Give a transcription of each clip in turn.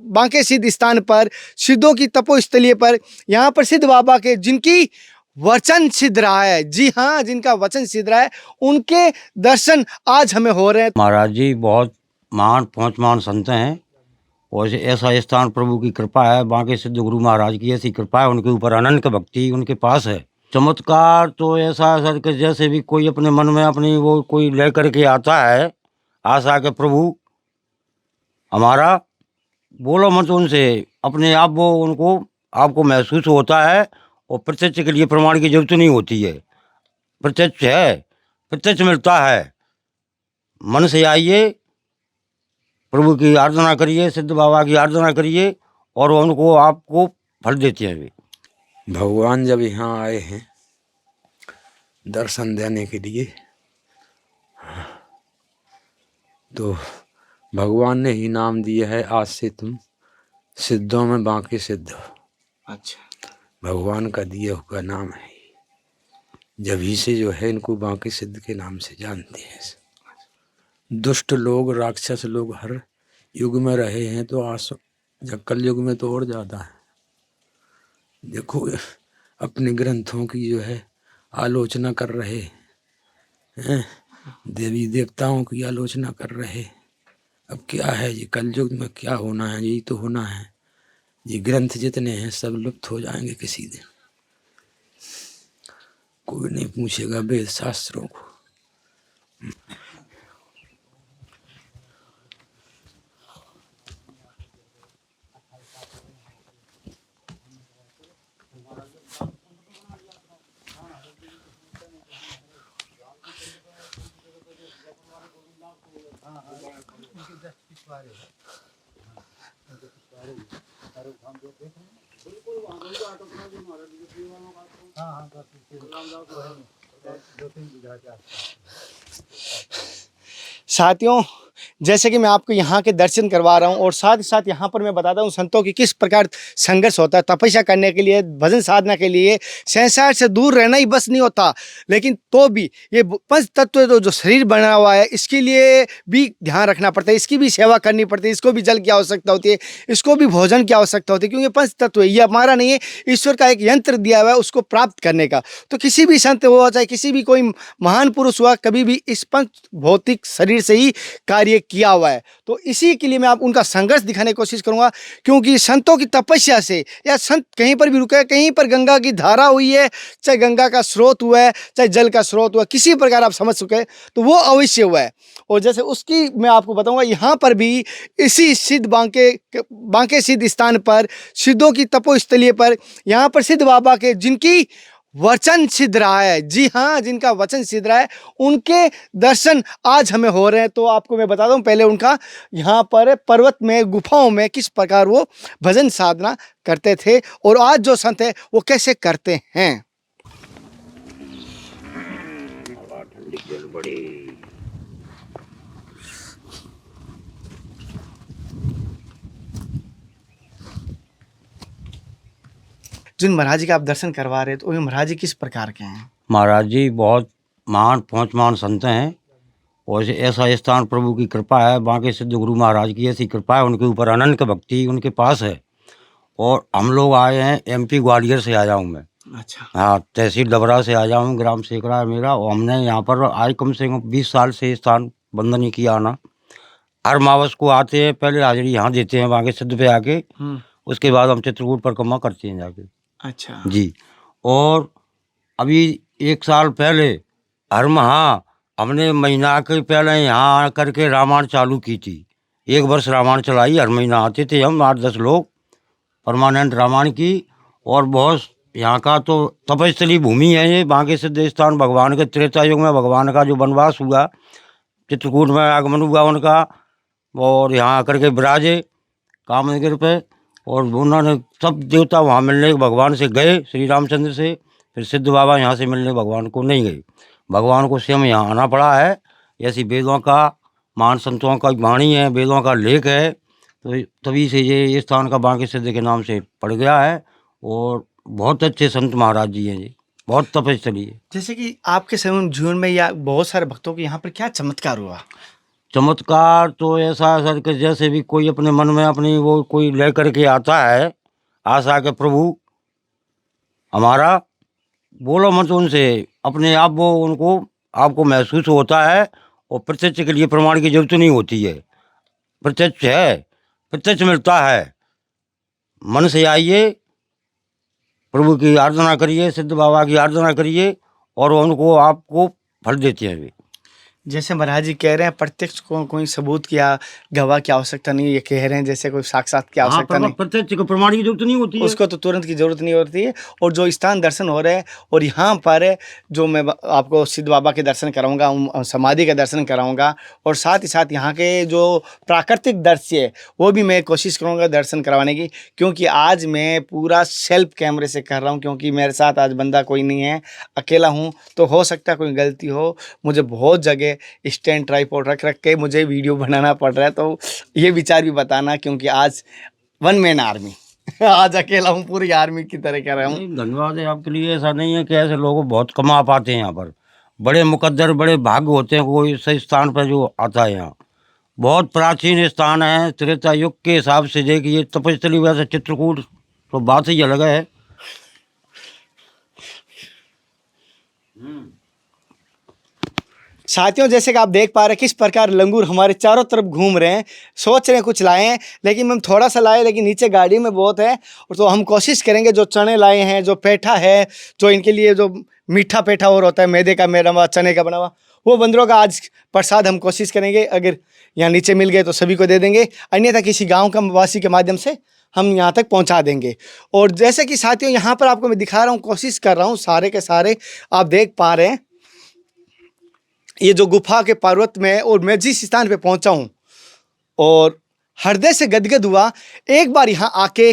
बांके सिद्ध स्थान पर, सिद्धों की तपोस्थली पर, यहाँ पर सिद्ध बाबा के जिनकी वचन सिद्ध रहा है, जी हाँ, जिनका वचन सिद्ध रहा है, उनके दर्शन आज हमें हो रहे हैं। महाराज जी बहुत महान पांच महान संत हैं और ऐसा स्थान प्रभु की कृपा है, बांके सिद्ध गुरु महाराज की ऐसी कृपा है, उनके ऊपर अनंत भक्ति उनके पास है। चमत्कार तो ऐसा है सर कि जैसे भी कोई अपने मन में अपनी वो कोई लेकर के आता है आशा के प्रभु हमारा, बोलो मत उनसे, अपने आप वो उनको आपको महसूस होता है और प्रत्यक्ष के लिए प्रमाण की जरूरत नहीं होती है। प्रत्यक्ष है, प्रत्यक्ष मिलता है। मन से आइए, प्रभु की आराधना करिए, सिद्ध बाबा की आराधना करिए और उनको आपको फल देते हैं वे। भगवान जब यहाँ आए हैं दर्शन देने के लिए तो भगवान ने ही नाम दिया है, आज से तुम सिद्धों में बांके सिद्ध हो। अच्छा, भगवान का दिया हुआ नाम है, जब ही से जो है इनको बांके सिद्ध के नाम से जानते हैं। दुष्ट लोग राक्षस लोग हर युग में रहे हैं, तो आज जब कल युग में तो और ज़्यादा है। देखो अपने ग्रंथों की जो है आलोचना कर रहे हैं, देवी देवताओं की आलोचना कर रहे। अब क्या है ये कल युग में क्या होना है, यही तो होना है। ये ग्रंथ जितने हैं सब लुप्त हो जाएंगे किसी दिन, कोई नहीं पूछेगा वेद शास्त्रों को। साथियों, जैसे कि मैं आपको यहाँ के दर्शन करवा रहा हूँ और साथ ही साथ यहाँ पर मैं बताता हूँ संतों की किस प्रकार संघर्ष होता है। तपस्या करने के लिए, भजन साधना के लिए संसार से दूर रहना ही बस नहीं होता, लेकिन तो भी ये पंच तत्व तो जो शरीर बना हुआ है इसके लिए भी ध्यान रखना पड़ता है, इसकी भी सेवा करनी पड़ती है, इसको भी जल की आवश्यकता होती है, इसको भी भोजन की आवश्यकता होती है, क्योंकि पंच तत्व ये हमारा नहीं है, ईश्वर का एक यंत्र दिया हुआ है उसको प्राप्त करने का। तो किसी भी संत हुआ, चाहे किसी भी कोई महान पुरुष हुआ, कभी भी इस पंच भौतिक शरीर से ही कार्य किया हुआ है। तो इसी के लिए मैं आप उनका संघर्ष दिखाने की कोशिश करूंगा, क्योंकि संतों की तपस्या से या संत कहीं पर भी रुके, कहीं पर गंगा की धारा हुई है, चाहे गंगा का स्रोत हुआ है, चाहे जल का स्रोत हुआ, किसी प्रकार आप समझ सके तो वो अवश्य हुआ है। और जैसे उसकी मैं आपको बताऊंगा, यहाँ पर भी इसी सिद्ध बांके सिद्ध स्थान पर, सिद्धों की तपोस्थली पर, यहाँ पर सिद्ध बाबा के जिनकी वचन सिद्ध रहा है, जी हाँ, जिनका वचन सिद्ध रहा है, उनके दर्शन आज हमें हो रहे हैं। तो आपको मैं बता दूं पहले उनका यहाँ पर पर्वत में, गुफाओं में किस प्रकार वो भजन साधना करते थे और आज जो संत है वो कैसे करते हैं। जिन महाराज जी का आप दर्शन करवा रहे हैं तो वो महाराज जी किस प्रकार के हैं? महाराज जी बहुत महान पांच महान संत हैं और ऐसा स्थान प्रभु की कृपा है, बांके सिद्ध गुरु महाराज की ऐसी कृपा है, उनके ऊपर अनंत भक्ति उनके पास है। और हम लोग आए हैं MP ग्वालियर से आया हूँ मैं। अच्छा, हाँ, तहसील डबरा से आया हूँ, ग्राम सेकरा है मेरा। और हमने यहाँ पर आज कम से कम 20 साल से स्थान बंद नहीं किया आना। हर मावस को आते हैं, पहले हाजिरी यहाँ देते हैं बांके सिद्ध पे आके, उसके बाद हम चित्रकूट परिक्रमा करते हैं जाके। अच्छा जी। और अभी 1 साल पहले हर माह हमने महीना के पहले यहाँ आकर के रामायण चालू की थी। 1 वर्ष रामायण चलाई, हर महीना आते थे हम 8-10 लोग, परमानेंट रामायण की। और बहुत यहाँ का तो तपस्थली भूमि है ये बांके सिद्ध स्थान। भगवान के त्रेता युग में भगवान का जो वनवास हुआ, चित्रकूट में आगमन हुआ उनका, और यहाँ आकर के विराजे कामनगिर पे। और उन्होंने सब देवता वहाँ मिलने भगवान से गए, श्री रामचंद्र से। फिर सिद्ध बाबा यहाँ से मिलने भगवान को नहीं गए, भगवान को स्वयं यहाँ आना पड़ा है। ऐसी वेदों का, महान संतों का वाणी है, वेदों का लेख है, तो तभी से ये स्थान का बांके सिद्ध के नाम से पड़ गया है। और बहुत अच्छे संत महाराज जी हैं जी, बहुत तपस्वी है। जैसे कि आपके समय जीवन में या बहुत सारे भक्तों के यहाँ पर क्या चमत्कार हुआ? चमत्कार तो ऐसा है सर कि जैसे भी कोई अपने मन में अपनी वो कोई लेकर के आता है आशा के प्रभु हमारा, बोलो मत उनसे, अपने आप वो उनको आपको महसूस होता है। और प्रत्यक्ष के लिए प्रमाण की जरूरत नहीं होती है, प्रत्यक्ष है, प्रत्यक्ष मिलता है। मन से आइए, प्रभु की आराधना करिए, सिद्ध बाबा की आराधना करिए और उनको आपको फल देते हैं वे। जैसे महाराज जी कह रहे हैं प्रत्यक्ष को कोई सबूत की या गवाह की आवश्यकता नहीं है, ये कह रहे हैं जैसे कोई साक्षात की हाँ, आवश्यकता नहीं, प्रत्यक्ष को प्रमाण की जरूरत नहीं होती है। उसको तो तुरंत की जरूरत नहीं होती है। और जो स्थान दर्शन हो रहे हैं और यहाँ पर जो मैं आपको सिद्ध बाबा के दर्शन कराऊंगा, समाधि का दर्शन कराऊंगा और साथ ही साथ यहाँ के जो प्राकृतिक दृश्य है वो भी मैं कोशिश करूँगा दर्शन करवाने की, क्योंकि आज मैं पूरा सेल्फ कैमरे से कर रहा हूँ, क्योंकि मेरे साथ आज बंदा कोई नहीं है, अकेला हूँ। तो हो सकता है कोई गलती हो, मुझे बहुत जगह स्टैंड ट्राइपॉड रख रख के मुझे वीडियो बनाना पड़ रहा है, तो ये विचार भी बताना, क्योंकि आज वन मैन आर्मी आज अकेला हूँ, पूरी आर्मी की तरह कह रहा हूँ। नहीं, धन्यवाद है आपके लिए। ऐसा नहीं है कि ऐसे लोग बहुत कम आ पाते हैं यहाँ पर, बड़े मुकद्दर बड़े भाग्य होते हैं कोई सही स्थान पर जो आता है। यहाँ बहुत प्राचीन स्थान है, त्रेता युग के हिसाब से देखिए, तपस्थली वैसे चित्रकूट तो बात ही अलग है। साथियों, जैसे कि आप देख पा रहे हैं किस प्रकार लंगूर हमारे चारों तरफ घूम रहे हैं, सोच रहे हैं कुछ लाए हैं, लेकिन हम थोड़ा सा लाए, लेकिन नीचे गाड़ी में बहुत है। और तो हम कोशिश करेंगे जो चने लाए हैं, जो पेठा है, जो इनके लिए जो मीठा पेठा और होता है मैदे का मेरा हुआ, चने का बना हुआ, वो बंदरों का आज प्रसाद हम कोशिश करेंगे। अगर यहाँ नीचे मिल गए तो सभी को दे देंगे, अन्यथा किसी गाँव का वासी के माध्यम से हम यहाँ तक पहुँचा देंगे। और जैसे कि साथियों यहाँ पर आपको मैं दिखा रहा हूँ, कोशिश कर रहा हूँ, सारे के सारे आप देख पा रहे हैं ये जो गुफा के पर्वत में, और मैं जिस स्थान पे पहुंचा हूं और हृदय से गदगद हुआ, एक बार यहाँ आके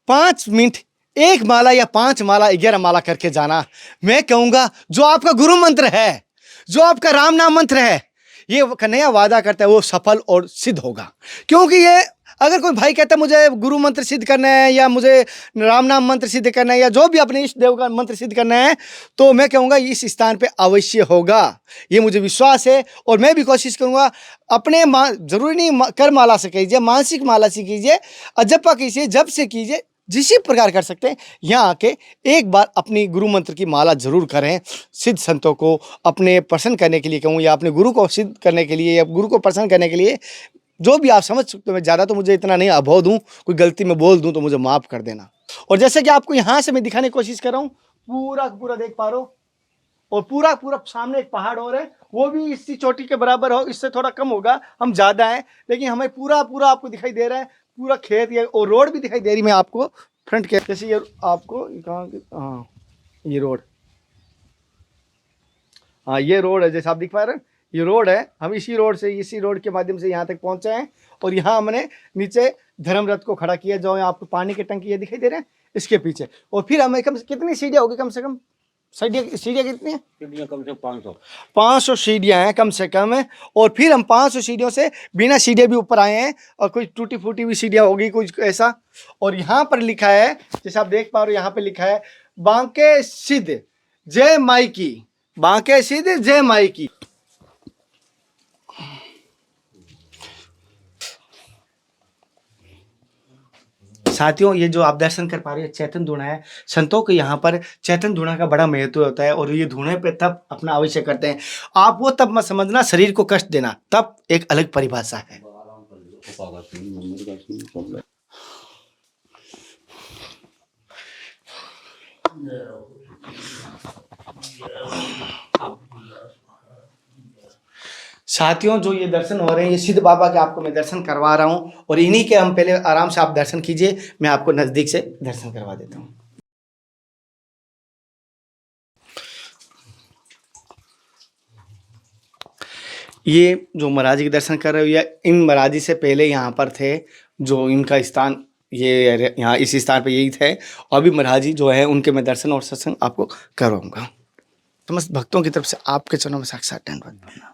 5 मिनट 1 माला या 5 माला 11 माला करके जाना। मैं कहूँगा जो आपका गुरु मंत्र है, जो आपका राम नाम मंत्र है, ये कन्हैया वादा करता है वो सफल और सिद्ध होगा। क्योंकि ये अगर कोई भाई कहता है मुझे गुरु मंत्र सिद्ध करना है या मुझे राम नाम मंत्र सिद्ध करना है या जो भी अपने इष्ट देव का मंत्र सिद्ध करना है, तो मैं कहूँगा इस स्थान पे अवश्य होगा, ये मुझे विश्वास है। और मैं भी कोशिश करूँगा अपने जरूरी नहीं कर माला से कीजिए, मानसिक माला से कीजिए, अजप्पा कीजिए, जब से कीजिए, जिस प्रकार कर सकते हैं, यहाँ आके एक बार अपनी गुरु मंत्र की माला जरूर करें। सिद्ध संतों को अपने प्रसन्न करने के लिए कहूँ या अपने गुरु को सिद्ध करने के लिए या गुरु को प्रसन्न करने के लिए, जो भी आप समझ सकते हो। मैं ज़्यादा तो मुझे इतना नहीं अबोध हूँ, कोई गलती में बोल दूँ तो मुझे माफ़ कर देना। और जैसे कि आपको यहाँ से मैं दिखाने की कोशिश कर रहा हूँ, पूरा पूरा देख पा रहे हो, और पूरा पूरा सामने एक पहाड़ और है, वो भी इसी चोटी के बराबर हो, इससे थोड़ा कम होगा, हम ज़्यादा हैं, लेकिन हमें पूरा पूरा आपको दिखाई दे रहा है, पूरा खेत ये और रोड भी दिखाई दे रही है। मैं आपको फ्रंट के जैसे ये आपको कहाँ, हाँ ये रोड, हाँ ये रोड है, जैसे आप दिख पा रहे हैं ये रोड है। हम इसी रोड के माध्यम से यहाँ तक पहुँचे हैं। और यहाँ हमने नीचे धर्म रथ को खड़ा किया, जो आपको पानी की टंकी ये दिखाई दे रहे हैं इसके पीछे। और फिर हमें कितनी सीढ़ियाँ होगी, कम से कम सीढ़ियाँ कितनी हैं? सीढ़ियाँ कम से 500 सीढ़ियाँ हैं कम से कम। और फिर हम 500 सीढ़ियों से बिना सीढ़ियाँ भी ऊपर आए हैं, और कुछ टूटी फूटी हुई सीढ़ियाँ होगी कुछ ऐसा। और यहाँ पर लिखा है, जैसे आप देख पा रहे हो, यहाँ पे लिखा है बांके सिद्ध जय माई की, बांके सिद्ध जय माई की। साथियों, ये जो आप दर्शन कर पा रहे हो चैतन धूणा है। संतों के यहाँ पर चैतन धूणा का बड़ा महत्व होता है, और ये धूणे पे तब अपना अवश्य करते हैं। आप वो तब मत समझना शरीर को कष्ट देना, तब एक अलग परिभाषा है। साथियों, जो ये दर्शन हो रहे हैं, ये सिद्ध बाबा के आपको मैं दर्शन करवा रहा हूँ, और इन्हीं के हम पहले आराम से आप दर्शन कीजिए, मैं आपको नज़दीक से दर्शन करवा देता हूँ। ये जो महाराज जी के दर्शन कर रहे हो, या इन महाराज जी से पहले यहाँ पर थे, जो इनका स्थान ये यहाँ इस स्थान पे यही थे। और अभी महाराज जी जो है उनके मैं दर्शन और सत्संग आपको करवाऊँगा। समस्त भक्तों की तरफ से आपके चरणों में साक्षात दंडवत।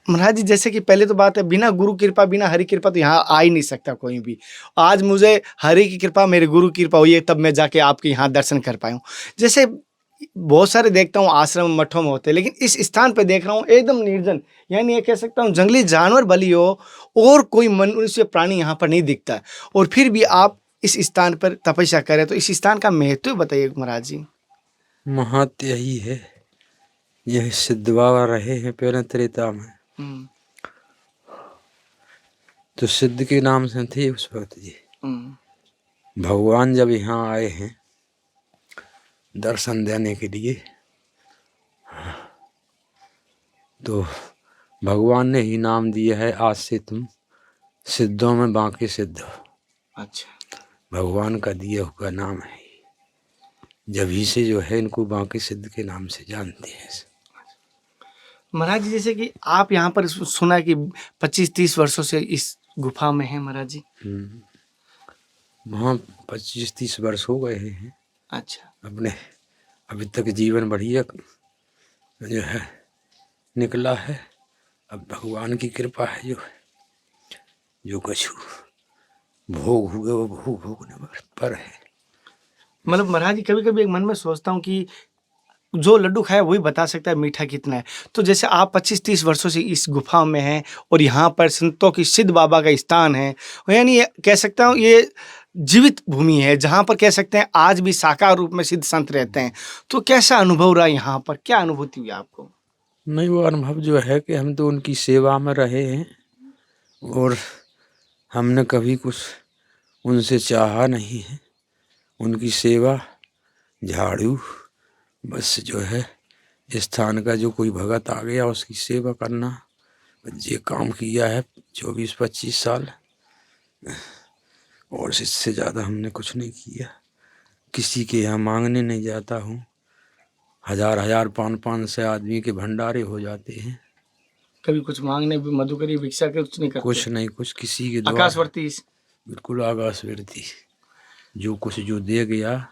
महाराज जी, जैसे कि पहले तो बात है, बिना गुरु कृपा बिना हरि कृपा तो यहाँ आ ही नहीं सकता कोई भी। आज मुझे हरि की कृपा, मेरे गुरु की कृपा हुई है, तब मैं जाके आपके यहाँ दर्शन कर पाया हूँ। जैसे बहुत सारे देखता हूँ आश्रम मठों में होते हैं, लेकिन इस स्थान पे देख रहा हूँ एकदम निर्जन, यानी ये कह सकता हूँ जंगली जानवर भली हो और कोई मनुष्य प्राणी यहाँ पर नहीं दिखता है, और फिर भी आप इस स्थान पर तपस्या करें, तो इस स्थान का महत्व बताइए महाराज जी। महत्व यही है, यह सिद्ध बाबा रहे हैं पहले त्रेता में, हम्म, तो सिद्ध के नाम से थे उस वक्त जी। हम्म, भगवान जब यहाँ आए हैं दर्शन देने के लिए, तो भगवान ने ही नाम दिया है, आज से तुम सिद्धों में बाकी सिद्ध हो। अच्छा, भगवान का दिया हुआ नाम है, जब ही से जो है इनको बाकी सिद्ध के नाम से जानते हैं। महाराज जी जैसे कि आप यहाँ पर सुना कि 25-30 वर्षों से इस गुफा में है महाराज जी। वहाँ 25-30 वर्ष हो गए हैं अच्छा, अपने, अभी तक जीवन बढ़िया जो है निकला है। अब भगवान की कृपा है, जो कुछ भोग हुए वो भोग भोगने पर है। मतलब महाराज जी कभी कभी एक मन में सोचता हूँ कि जो लड्डू खाया वही बता सकता है मीठा कितना है। तो जैसे आप 25-30 वर्षों से इस गुफा में हैं और यहाँ पर संतों की सिद्ध बाबा का स्थान है, यानी कह सकता हूँ ये जीवित भूमि है जहाँ पर कह सकते हैं आज भी साकार रूप में सिद्ध संत रहते हैं। तो कैसा अनुभव रहा यहाँ पर, क्या अनुभूति हुई आपको? नहीं, वो अनुभव जो है कि हम तो उनकी सेवा में रहे हैं और हमने कभी कुछ उनसे चाहा नहीं है। उनकी सेवा, झाड़ू, बस जो है स्थान का जो कोई भगत आ गया उसकी सेवा करना, ये काम किया है 24-25 साल, और इससे ज़्यादा हमने कुछ नहीं किया। किसी के यहाँ मांगने नहीं जाता हूँ। 1000-1000 500 से आदमी के भंडारे हो जाते हैं। कभी कुछ मांगने भी मधुकरी भिक्षा के कुछ नहीं करते? कुछ नहीं, कुछ किसी के द्वारा, आकाशवर्ती। बिल्कुल आकाशवर्ती, जो कुछ जो दे गया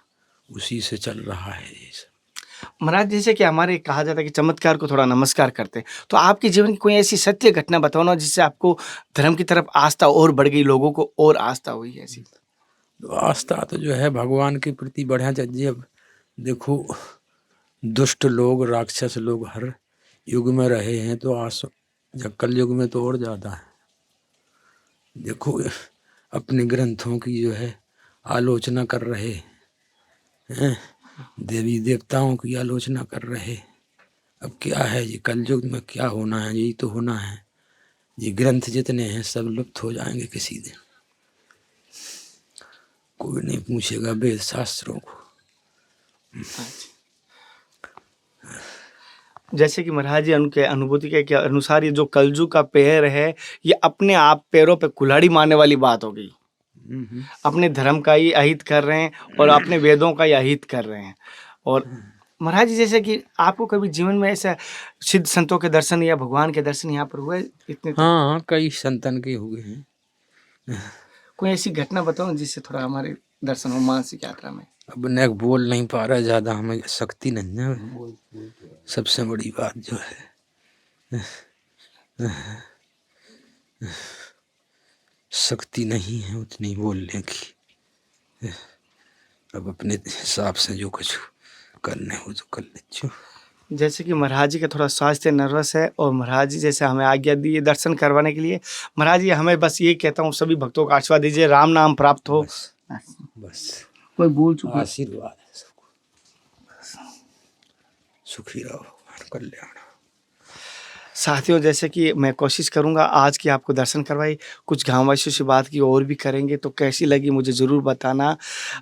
उसी से चल रहा है ये सब। महाराज जैसे कि हमारे कहा जाता है कि चमत्कार को थोड़ा नमस्कार करते हैं, तो आपके जीवन की कोई ऐसी सत्य घटना बताओ ना जिससे आपको धर्म की तरफ आस्था और बढ़ गई, लोगों को और आस्था हुई ऐसी। तो आस्था तो जो है भगवान के प्रति बढ़िया चाहिए। अब देखो, दुष्ट लोग, राक्षस लोग हर युग में रहे हैं, तो जब कल युग में तो और ज़्यादा है। देखो, अपने ग्रंथों की जो है आलोचना कर रहे हैं, देवी देवताओं की आलोचना कर रहे। अब क्या है ये कलयुग में, क्या होना है, यही तो होना है। ये ग्रंथ जितने हैं सब लुप्त हो जाएंगे किसी दिन, कोई नहीं पूछेगा वेद शास्त्रों को। जैसे कि महाराज जी उनके अनुभूति के अनुसार ये जो कलजुग का पैर है, ये अपने आप पैरों पे कुल्हाड़ी मारने वाली बात हो गई। अपने धर्म का ही अहित कर रहे हैं और अपने वेदों का ही अहित कर रहे हैं। और महाराज जी जैसे कि आपको कभी जीवन में ऐसा सिद्ध संतों के दर्शन या भगवान के दर्शन यहाँ पर हुए इतने? हाँ, कई संतन के हुए हैं। कोई ऐसी घटना बताओ जिससे थोड़ा हमारे दर्शन हो मानसिक यात्रा में। अब नेक बोल नहीं पा रहा, ज़्यादा हमें शक्ति नहीं है। सबसे बड़ी बात जो है शक्ति नहीं है उतनी बोलने की। अब अपने हिसाब से जो कुछ करने हो तो कर लीजिए। जैसे कि महाराज जी का थोड़ा स्वास्थ्य नर्वस है और महाराज जी जैसे हमें आज्ञा दी दर्शन करवाने के लिए, महाराज जी हमें बस ये कहता हूँ सभी भक्तों का आशीर्वाद दीजिए, राम नाम प्राप्त हो। बस कोई भूल चुका आशीर्वाद है सबको। सुखी रहो, भगवान कल्याण। साथियों जैसे कि मैं कोशिश करूंगा आज की आपको दर्शन करवाई, कुछ गाँववासियों से बात की और भी करेंगे, तो कैसी लगी मुझे ज़रूर बताना।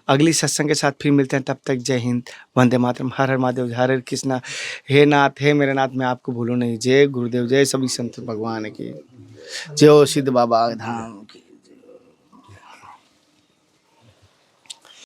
अगली सत्संग के साथ फिर मिलते हैं, तब तक जय हिंद, वंदे मातरम, हर हर महादेव, हर हर कृष्णा। हे नाथ, हे मेरे नाथ, मैं आपको भूलूं नहीं। जय गुरुदेव, जय सभी संत भगवान की, जय सिद्ध बाबा धाम की।